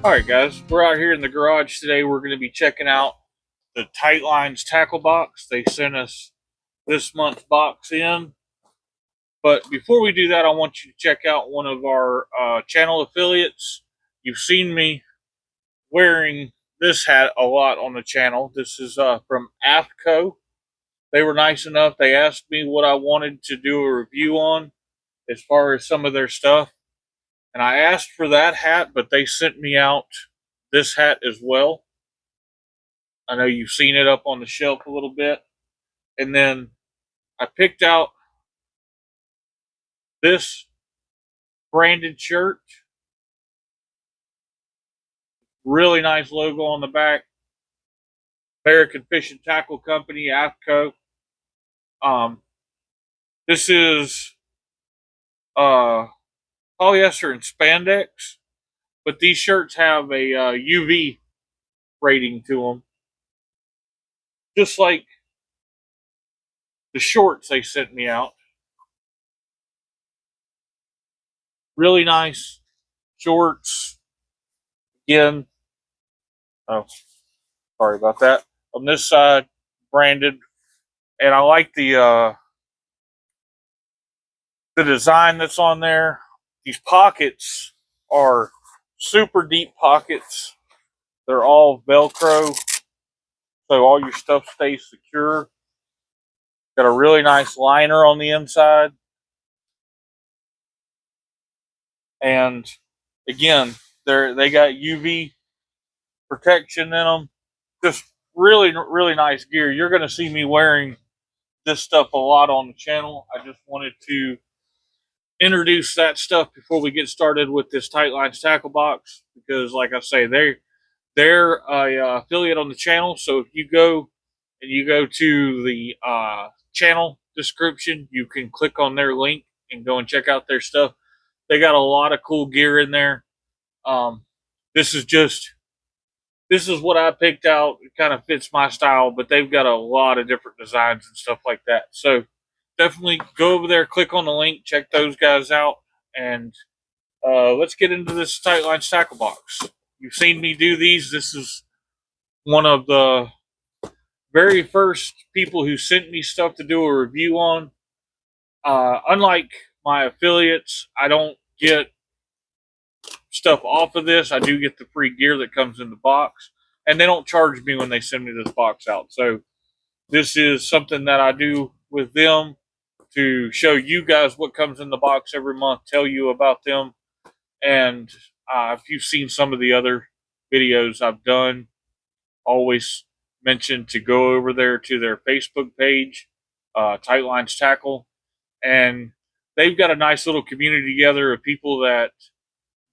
Alright guys, we're out here in the garage today. We're going to be checking out the TightLinesTackleBox. They sent us this month's box in. But before we do that, I want you to check out one of our channel affiliates. You've seen me wearing this hat a lot on the channel. This is from AFCO. They were nice enough. They asked me what I wanted to do a review on as far as some of their stuff. And I asked for that hat, but they sent me out this hat as well. I know you've seen it up on the shelf a little bit. And then I picked out this branded shirt. Really nice logo on the back. American Fish and Tackle Company, AFCO. This is polyester and spandex, but these shirts have a UV rating to them, just like the shorts they sent me out. Really nice shorts. Again, oh, sorry about that. On this side, branded, and I like the design that's on there. These pockets are super deep pockets. They're all Velcro, so all your stuff stays secure. Got a really nice liner on the inside. And again, they got UV protection in them. Just really, really nice gear. You're going to see me wearing this stuff a lot on the channel. I just wanted to introduce that stuff before we get started with this TightLinesTackleBox, because like I say, they're a affiliate on the channel. So if you go to the channel description, you can click on their link and go and check out their stuff. They got a lot of cool gear in there. This is what I picked out. It kind of fits my style, but they've got a lot of different designs and stuff like that. So definitely go over there, click on the link, check those guys out, and let's get into this TightLinesTackleBox. You've seen me do these. This is one of the very first people who sent me stuff to do a review on. Unlike my affiliates, I don't get stuff off of this. I do get the free gear that comes in the box, and they don't charge me when they send me this box out. So this is something that I do with them to show you guys what comes in the box every month, tell you about them. And if you've seen some of the other videos I've done, always mention to go over there to their Facebook page, Tightlines Tackle, and they've got a nice little community together of people that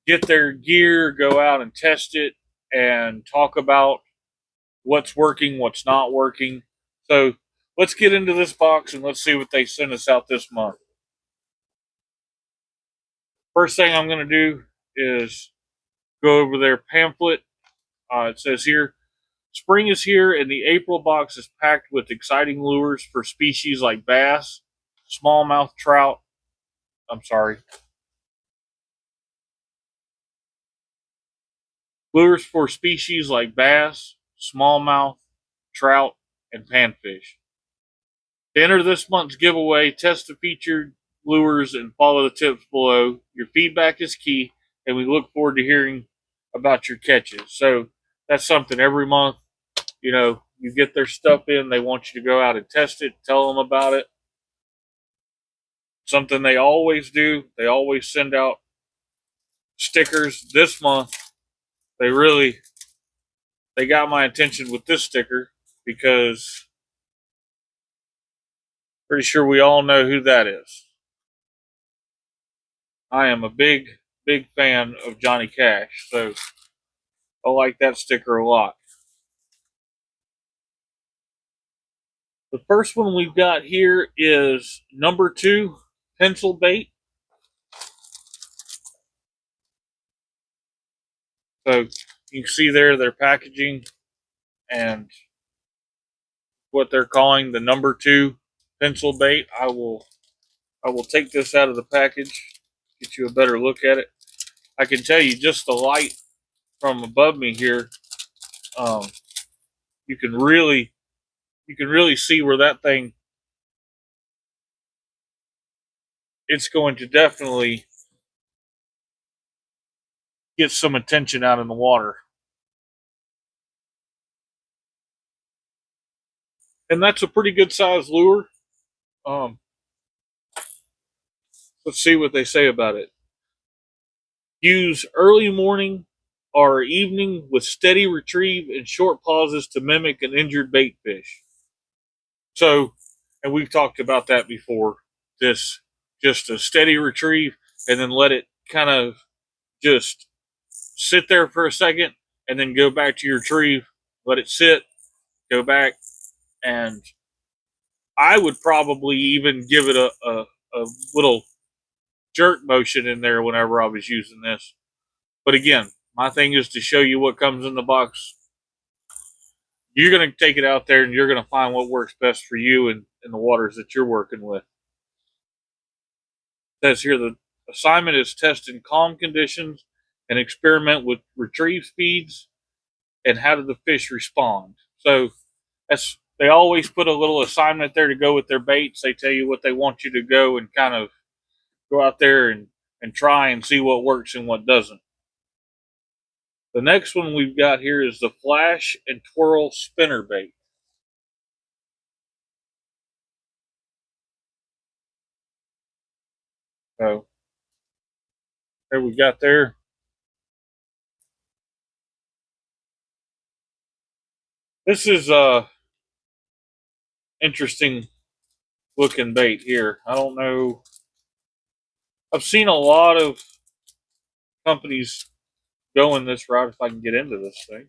get their gear, go out and test it, and talk about what's working, what's not working. So let's get into this box and let's see what they sent us out this month. First thing I'm going to do is go over their pamphlet. It says here, spring is here and the April box is packed with exciting lures for species like bass, smallmouth trout. Lures for species like bass, smallmouth, trout, and panfish. To enter this month's giveaway, test the featured lures and follow the tips below. Your feedback is key, and we look forward to hearing about your catches. So that's something every month, you get their stuff in. They want you to go out and test it, tell them about it. Something they always do. They always send out stickers. This month, they got my attention with this sticker because pretty sure we all know who that is. I am a big, big fan of Johnny Cash, so I like that sticker a lot. The first one we've got here is number 2 pencil bait. So you can see there their packaging and what they're calling the number 2 pencil bait. I will take this out of the package, get you a better look at it. I can tell you just the light from above me here, um, you can really see where that thing, it's going to definitely get some attention out in the water. And that's a pretty good size lure. Um, let's see what they say about it. Use early morning or evening with steady retrieve and short pauses to mimic an injured bait fish. So, and we've talked about that before. This just a steady retrieve and then let it kind of just sit there for a second and then go back to your retrieve, let it sit, go back, and I would probably even give it a little jerk motion in there whenever I was using this. But again, my thing is to show you what comes in the box. You're going to take it out there and you're going to find what works best for you and in the waters that you're working with. It says here the assignment is test in calm conditions and experiment with retrieve speeds and how do the fish respond. So they always put a little assignment there to go with their baits. They tell you what they want you to go and kind of go out there and try and see what works and what doesn't. The next one we've got here is the flash and twirl spinner bait. So there we got there. This is a interesting looking bait here. I don't know. I've seen a lot of companies going this route if I can get into this thing.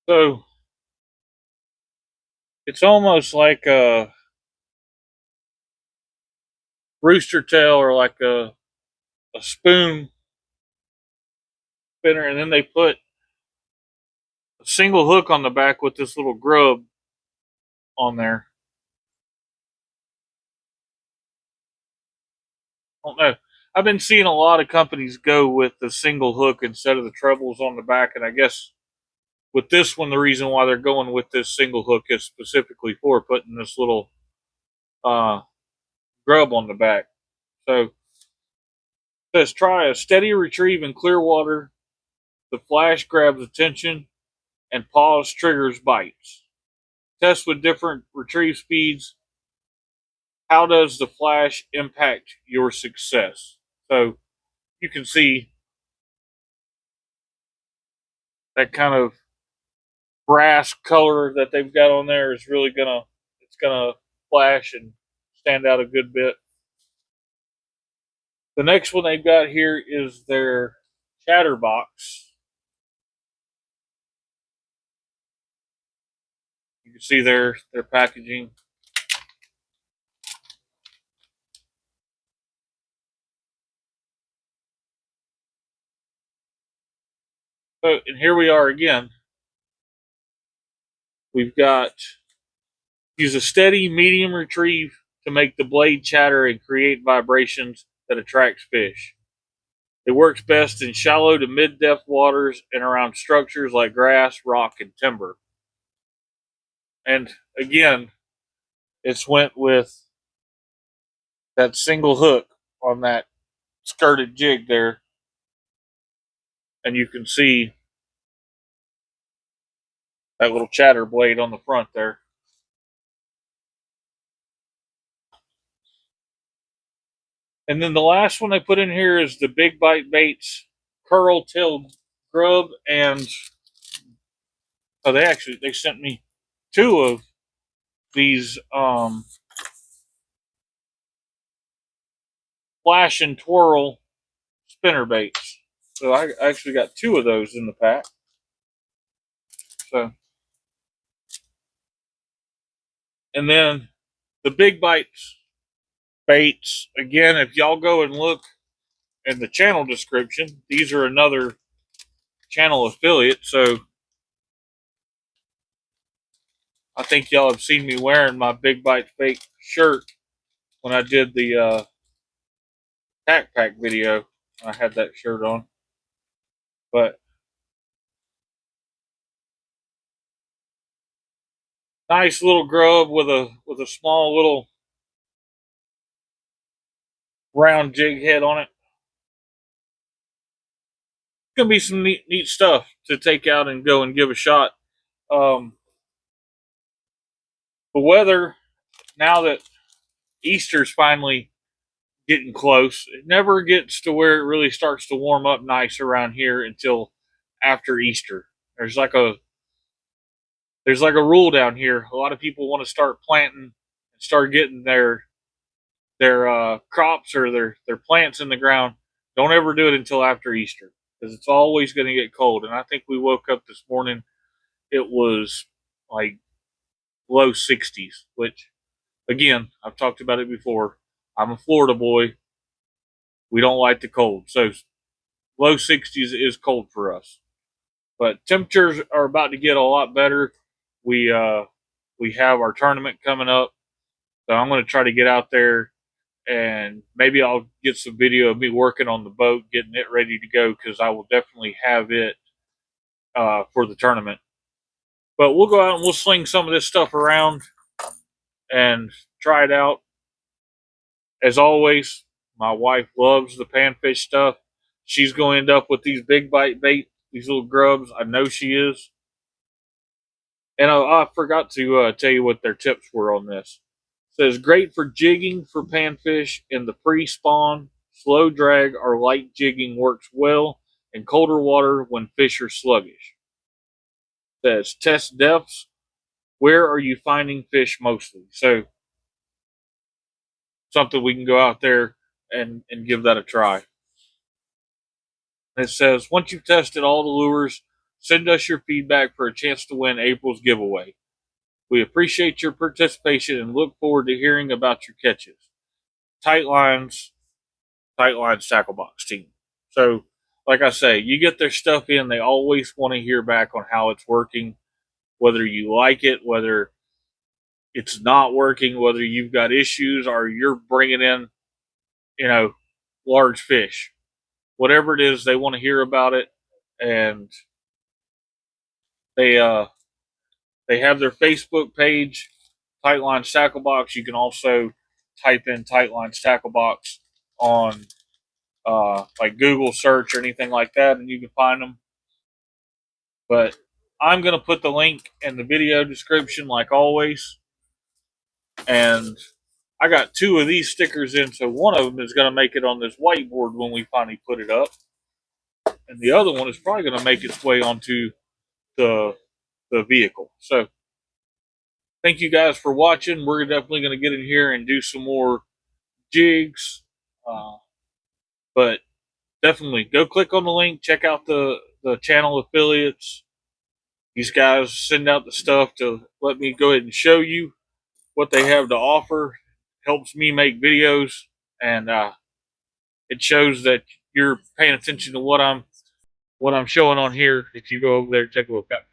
So it's almost like a rooster tail or like a spoon spinner, and then they put a single hook on the back with this little grub on there. I don't know. I've been seeing a lot of companies go with the single hook instead of the trebles on the back, and I guess with this one, the reason why they're going with this single hook is specifically for putting this little uh, grub on the back. So it says try a steady retrieve in clear water. The flash grabs attention and pause triggers bites. Test with different retrieve speeds. How does the flash impact your success? So you can see that kind of brass color that they've got on there is really it's gonna flash and stand out a good bit. The next one they've got here is their chatterbox. You can see their packaging. So, and here we are again. We've got use a steady medium retrieve to make the blade chatter and create vibrations that attracts fish. It works best in shallow to mid-depth waters and around structures like grass, rock, and timber. And again, it's went with that single hook on that skirted jig there. And you can see that little chatter blade on the front there. And then the last one I put in here is the Big Bite Baits curl-tailed grub, and they sent me two of these flash and twirl spinner baits. So I actually got two of those in the pack. So, and then the Big Bites baits, again, if y'all go and look in the channel description, these are another channel affiliate. So I think y'all have seen me wearing my Big Bite Fake shirt when I did the Tack Pack video. I had that shirt on. But nice little grub with a small little round jig head on it. Gonna be some neat stuff to take out and go and give a shot. Um, the weather, now that Easter's finally getting close, it never gets to where it really starts to warm up nice around here until after Easter. There's like a rule down here. A lot of people want to start planting and start getting their crops or their plants in the ground. Don't ever do it until after Easter because it's always going to get cold. And I think we woke up this morning, it was like low 60s, which, again, I've talked about it before. I'm a Florida boy. We don't like the cold. So low 60s is cold for us. But temperatures are about to get a lot better. We have our tournament coming up. So I'm going to try to get out there and maybe I'll get some video of me working on the boat, getting it ready to go because I will definitely have it for the tournament. But we'll go out and we'll sling some of this stuff around and try it out. As always, my wife loves the panfish stuff. She's going to end up with these big bite bait, these little grubs. I know she is. And I forgot to tell you what their tips were on this. It says great for jigging for panfish in the pre-spawn. Slow drag or light jigging works well in colder water when fish are sluggish. It says test depths. Where are you finding fish mostly? So something we can go out there and give that a try. And it says once you've tested all the lures, send us your feedback for a chance to win April's giveaway. We appreciate your participation and look forward to hearing about your catches. TightLinesTackleBox team. So, like I say, you get their stuff in, they always want to hear back on how it's working, whether you like it, whether it's not working, whether you've got issues or you're bringing in, large fish. Whatever it is, they want to hear about it, and they they have their Facebook page, TightLinesTackleBox. You can also type in TightLinesTackleBox on like Google search or anything like that, and you can find them. But I'm going to put the link in the video description like always. And I got 2 of these stickers in, so one of them is going to make it on this whiteboard when we finally put it up. And the other one is probably going to make its way onto the vehicle. So thank you guys for watching. We're definitely going to get in here and do some more jigs. But definitely go click on the link. Check out the channel affiliates. These guys send out the stuff to let me go ahead and show you what they have to offer. Helps me make videos, and it shows that you're paying attention to what I'm showing on here. If you go over there and take a look at it.